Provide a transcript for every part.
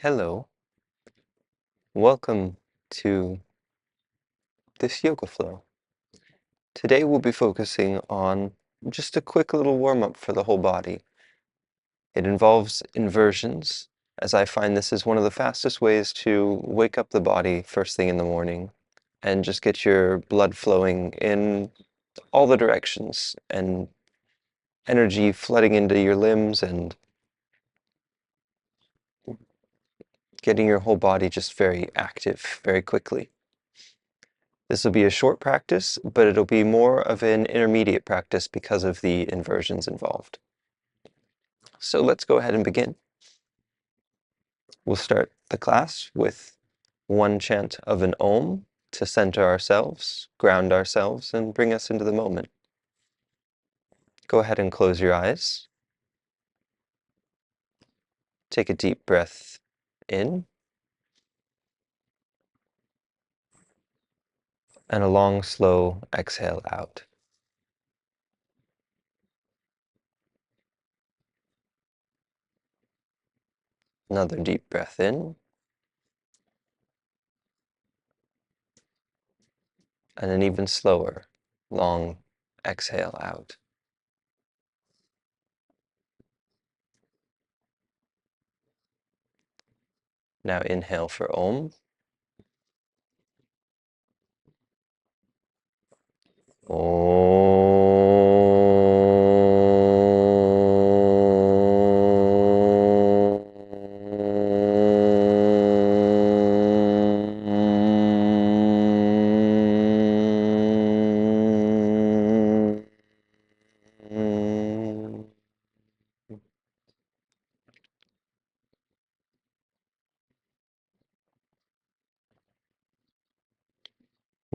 Hello, welcome to this yoga flow. Today we'll be focusing on just a quick little warm-up for the whole body. It involves inversions, as I find this is one of the fastest ways to wake up the body first thing in the morning and just get your blood flowing in all the directions and energy flooding into your limbs and getting your whole body just very active very quickly. This will be a short practice, but it'll be more of an intermediate practice because of the inversions involved. So let's go ahead and begin. We'll start the class with one chant of an Om to center ourselves, ground ourselves, and bring us into the moment. Go ahead and close your eyes. Take a deep breath in and a long, slow exhale out. Another deep breath in and an even slower, long exhale out. Now inhale for Om.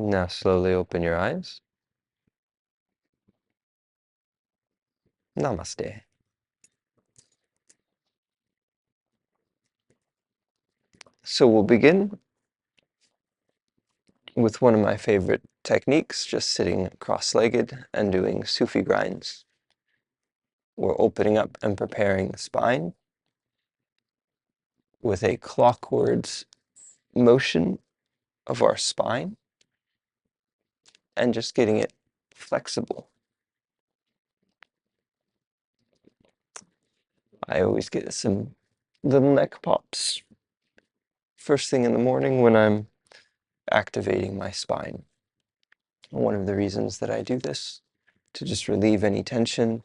Now slowly open your eyes. Namaste. So we'll begin with one of my favorite techniques, just sitting cross-legged and doing Sufi grinds. We're opening up and preparing the spine with a clockwards motion of our spine and just getting it flexible. I always get some little neck pops first thing in the morning when I'm activating my spine. One of the reasons that I do this, to just relieve any tension,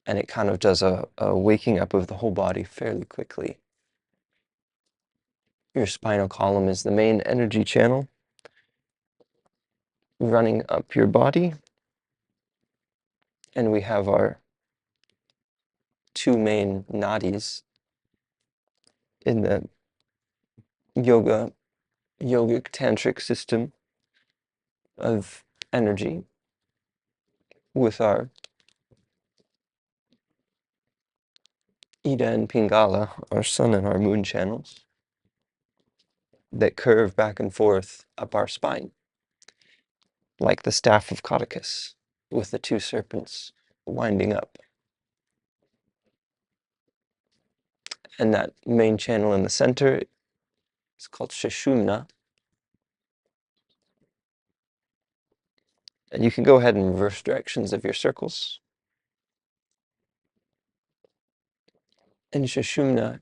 and it kind of does a waking up of the whole body fairly quickly. Your spinal column is the main energy channel running up your body, and we have our two main nadis in the yogic tantric system of energy, with our Ida and Pingala, our sun and our moon channels, that curve back and forth up our spine, like the staff of Caucasus, with the two serpents winding up. And that main channel in the center is called Sushumna. And you can go ahead and reverse directions of your circles. And Sushumna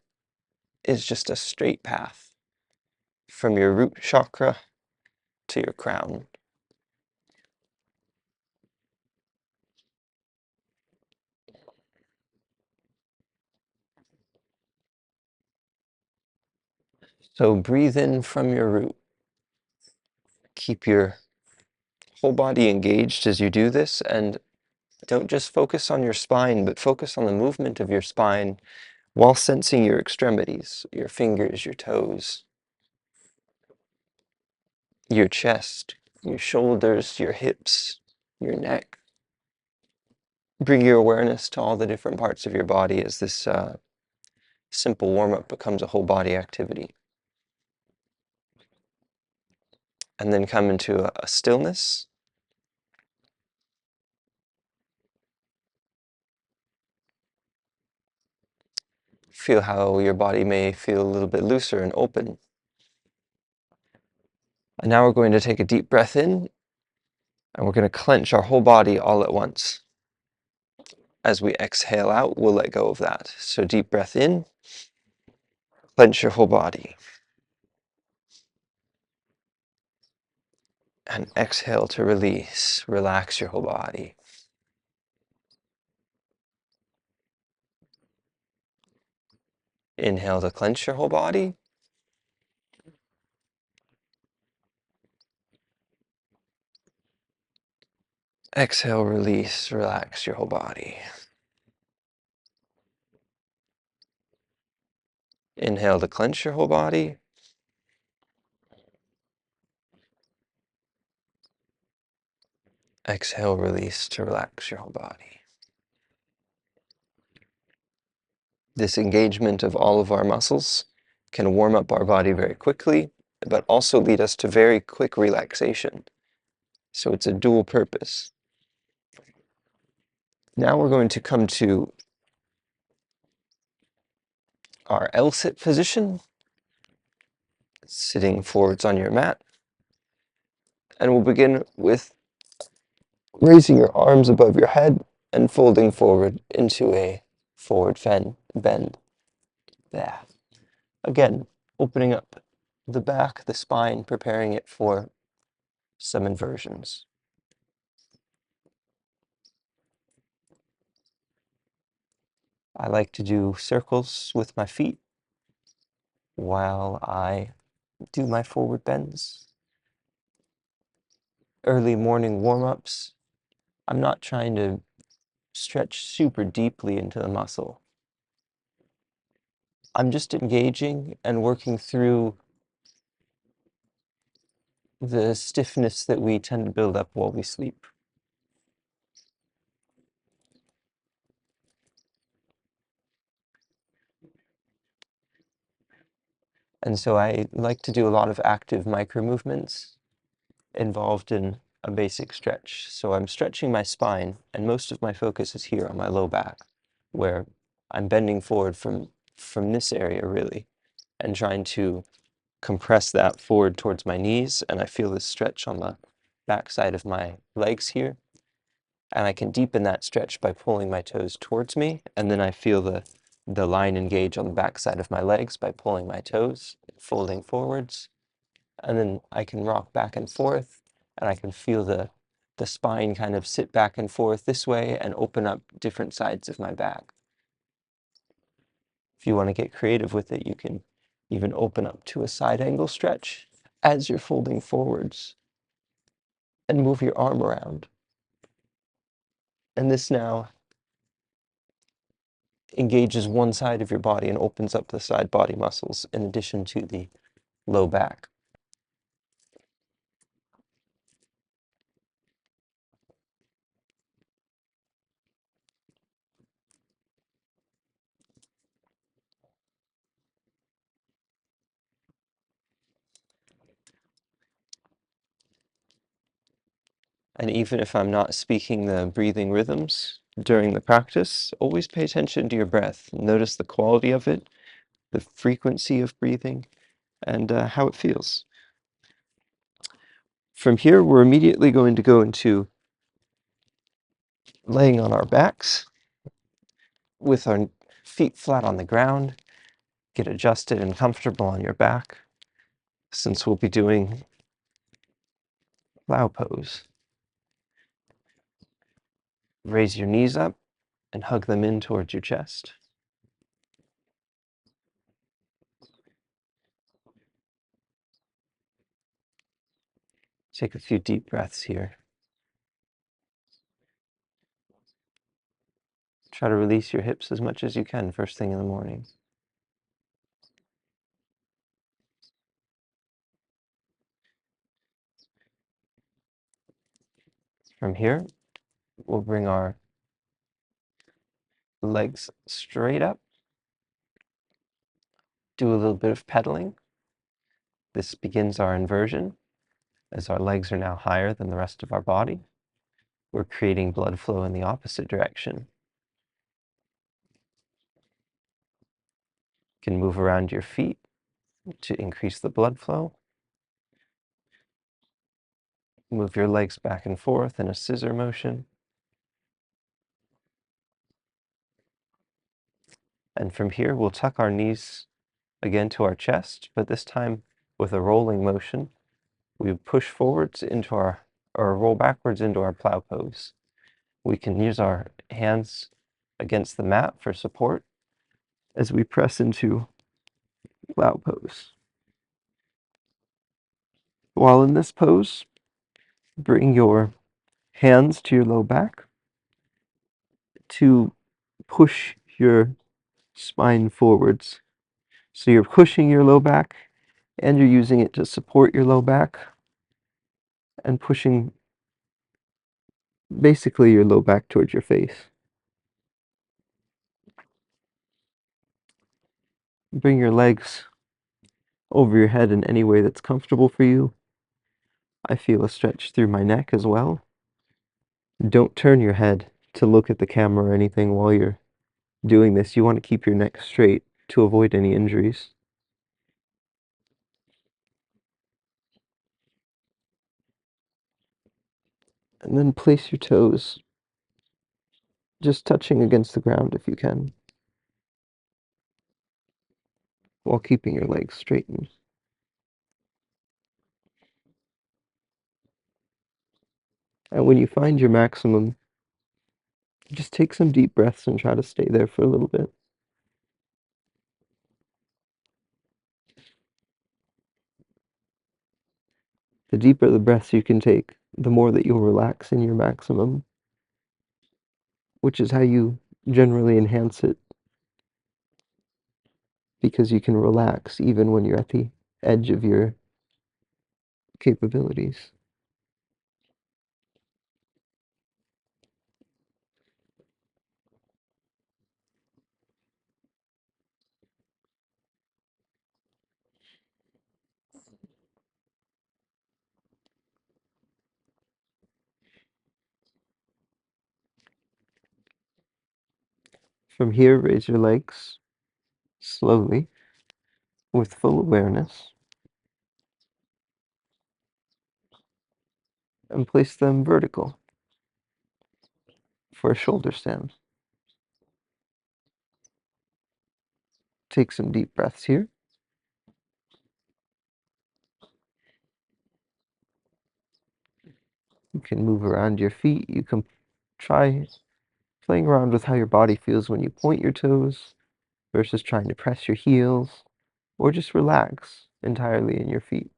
is just a straight path from your root chakra to your crown. So breathe in from your root. Keep your whole body engaged as you do this, and don't just focus on your spine, but focus on the movement of your spine while sensing your extremities, your fingers, your toes, your chest, your shoulders, your hips, your neck. Bring your awareness to all the different parts of your body as this simple warm-up becomes a whole body activity. And then come into a stillness. Feel how your body may feel a little bit looser and open. And now we're going to take a deep breath in, and we're going to clench our whole body all at once. As we exhale out, we'll let go of that. So deep breath in, clench your whole body. And exhale to release, relax your whole body. Inhale to clench your whole body. Exhale, release, relax your whole body. Inhale to clench your whole body. Exhale, release to relax your whole body. This engagement of all of our muscles can warm up our body very quickly, but also lead us to very quick relaxation. So it's a dual purpose. Now we're going to come to our L-sit position, sitting forwards on your mat. And we'll begin with raising your arms above your head and folding forward into a forward bend. There. Again, opening up the back, the spine, preparing it for some inversions. I like to do circles with my feet while I do my forward bends. Early morning warm-ups. I'm not trying to stretch super deeply into the muscle. I'm just engaging and working through the stiffness that we tend to build up while we sleep. And so I like to do a lot of active micro movements involved in a basic stretch. So I'm stretching my spine, and most of my focus is here on my low back, where I'm bending forward from this area really, and trying to compress that forward towards my knees, and I feel this stretch on the back side of my legs here. And I can deepen that stretch by pulling my toes towards me, and then I feel the line engage on the back side of my legs by pulling my toes, folding forwards, and then I can rock back and forth, and I can feel the spine kind of sit back and forth this way and open up different sides of my back. If you want to get creative with it, you can even open up to a side angle stretch as you're folding forwards and move your arm around. And this now engages one side of your body and opens up the side body muscles in addition to the low back. And even if I'm not speaking the breathing rhythms during the practice, always pay attention to your breath. Notice the quality of it, the frequency of breathing, and how it feels. From here, we're immediately going to go into laying on our backs with our feet flat on the ground. Get adjusted and comfortable on your back, since we'll be doing plow pose. Raise your knees up and hug them in towards your chest. Take a few deep breaths here. Try to release your hips as much as you can first thing in the morning. From here, we'll bring our legs straight up. Do a little bit of pedaling. This begins our inversion, as our legs are now higher than the rest of our body. We're creating blood flow in the opposite direction. You can move around your feet to increase the blood flow. Move your legs back and forth in a scissor motion. And from here, we'll tuck our knees again to our chest, but this time with a rolling motion. We push forwards into or roll backwards into our plow pose. We can use our hands against the mat for support as we press into plow pose. While in this pose, bring your hands to your low back to push your spine forwards. So you're pushing your low back and you're using it to support your low back and pushing basically your low back towards your face. Bring your legs over your head in any way that's comfortable for you. I feel a stretch through my neck as well. Don't turn your head to look at the camera or anything while you're doing this. You want to keep your neck straight to avoid any injuries. And then place your toes just touching against the ground if you can, while keeping your legs straightened. And when you find your maximum, just take some deep breaths and try to stay there for a little bit. The deeper the breaths you can take, the more that you'll relax in your maximum, which is how you generally enhance it, because you can relax even when you're at the edge of your capabilities. From here, raise your legs slowly with full awareness and place them vertical for a shoulder stand. Take some deep breaths here. You can move around your feet. You can try playing around with how your body feels when you point your toes versus trying to press your heels, or just relax entirely in your feet.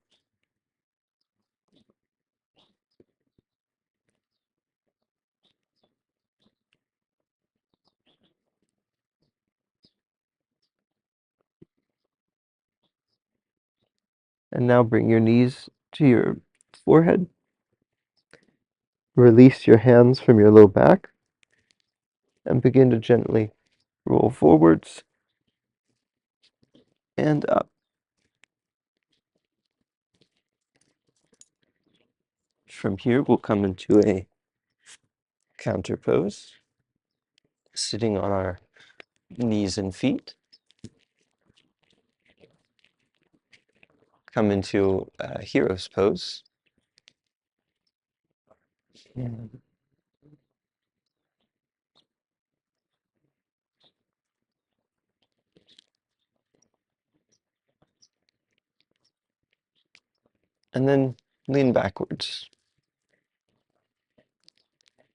And now bring your knees to your forehead. Release your hands from your low back and begin to gently roll forwards and up. From here, we'll come into a counter pose, sitting on our knees and feet. Come into a hero's pose. And then lean backwards.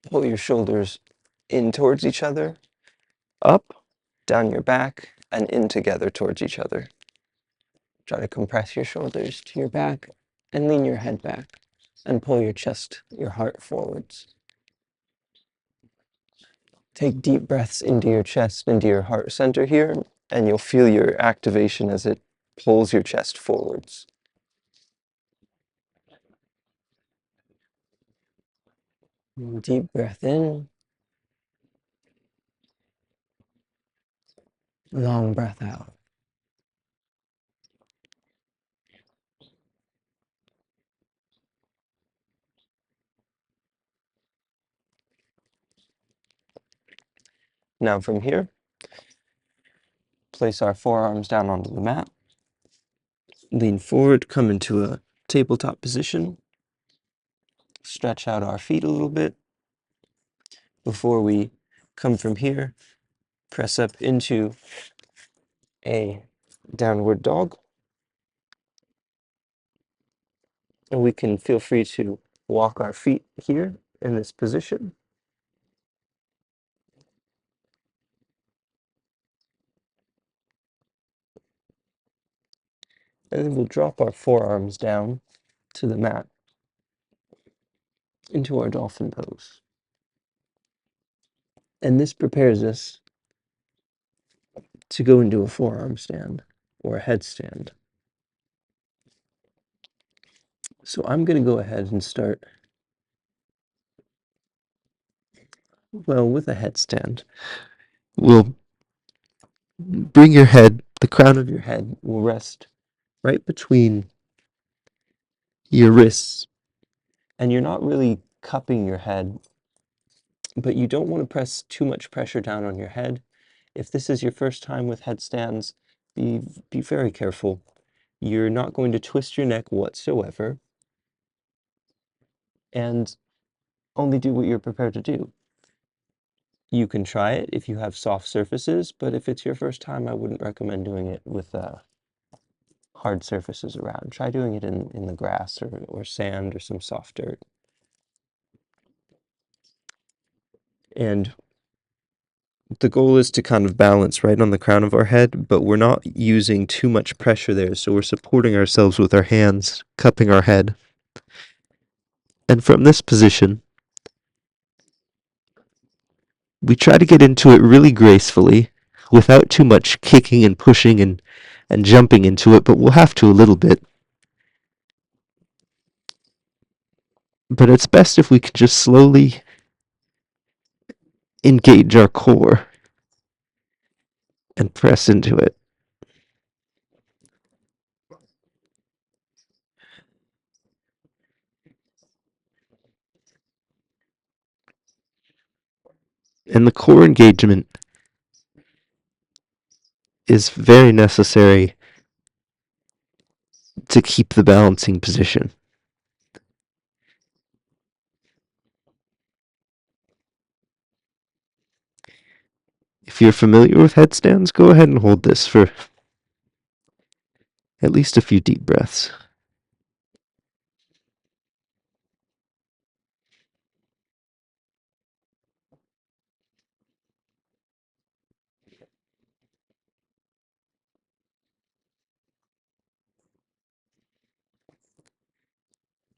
Pull your shoulders in towards each other, up, down your back, and in together towards each other. Try to compress your shoulders to your back and lean your head back and pull your chest, your heart forwards. Take deep breaths into your chest, into your heart center here, and you'll feel your activation as it pulls your chest forwards. Deep breath in, long breath out. Now from here, place our forearms down onto the mat. Lean forward, come into a tabletop position. Stretch out our feet a little bit. Before we come from here, press up into a downward dog. And we can feel free to walk our feet here in this position. And then we'll drop our forearms down to the mat into our dolphin pose. And this prepares us to go into a forearm stand or a headstand. So I'm going to go ahead and start, well, with a headstand. We'll bring your head, the crown of your head will rest right between your wrists. And you're not really cupping your head, but you don't want to press too much pressure down on your head. If this is your first time with headstands, be very careful. You're not going to twist your neck whatsoever, and only do what you're prepared to do. You can try it if you have soft surfaces, but if it's your first time, I wouldn't recommend doing it with hard surfaces around. Try doing it in the grass or sand or some soft dirt. And the goal is to kind of balance right on the crown of our head, but we're not using too much pressure there, so we're supporting ourselves with our hands, cupping our head. And from this position, we try to get into it really gracefully, without too much kicking and pushing and jumping into it, but we'll have to a little bit. But it's best if we can just slowly engage our core and press into it. And the core engagement is very necessary to keep the balancing position. If you're familiar with headstands, go ahead and hold this for at least a few deep breaths.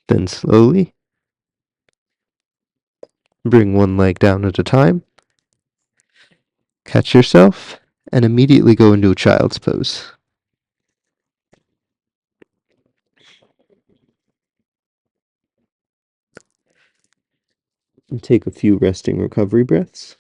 Then slowly bring one leg down at a time, catch yourself, and immediately go into a child's pose. And take a few resting recovery breaths.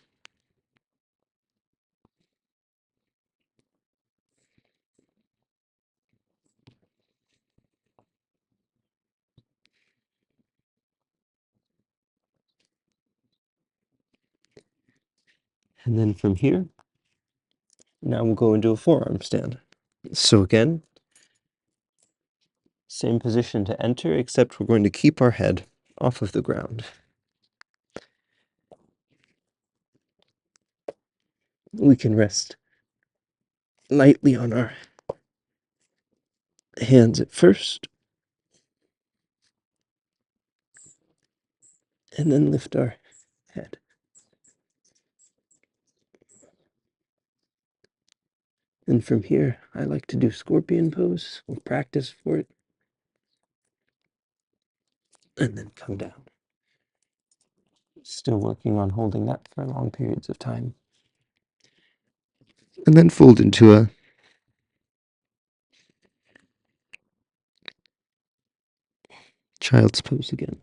And then from here, now we'll go into a forearm stand. So again, same position to enter, except we're going to keep our head off of the ground. We can rest lightly on our hands at first, and then lift our head. And from here, I like to do scorpion pose. We'll practice for it. And then come down. Still working on holding that for long periods of time. And then fold into a child's pose again.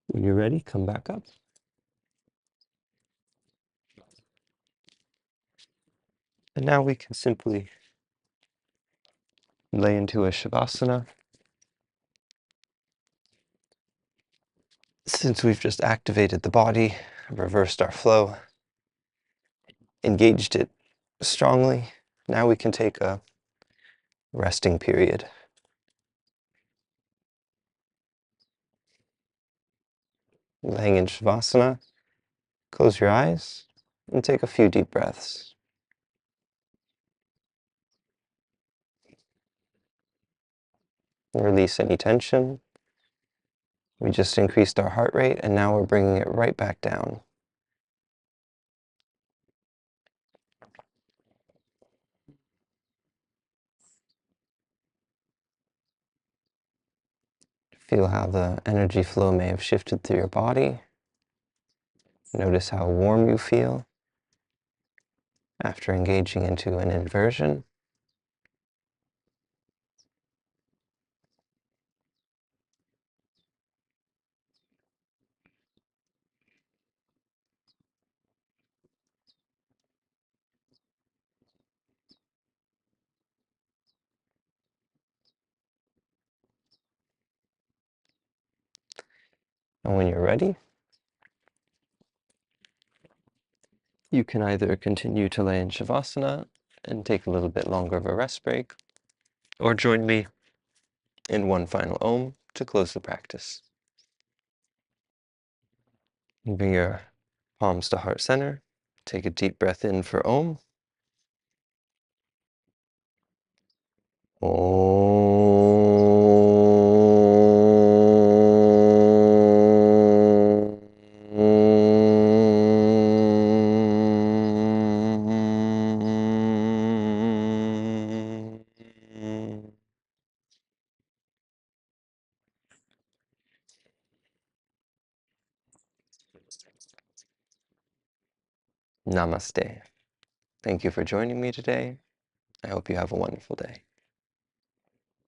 When you're ready, come back up. And now we can simply lay into a Shavasana. Since we've just activated the body, reversed our flow, engaged it strongly, now we can take a resting period. Laying in Shavasana, close your eyes and take a few deep breaths. Release any tension. We just increased our heart rate and now we're bringing it right back down. Feel how the energy flow may have shifted through your body. Notice how warm you feel after engaging into an inversion. And when you're ready, you can either continue to lay in Shavasana and take a little bit longer of a rest break, or join me in one final Om to close the practice. Bring your palms to heart center. Take a deep breath in for Om. Namaste. Thank you for joining me today. I hope you have a wonderful day.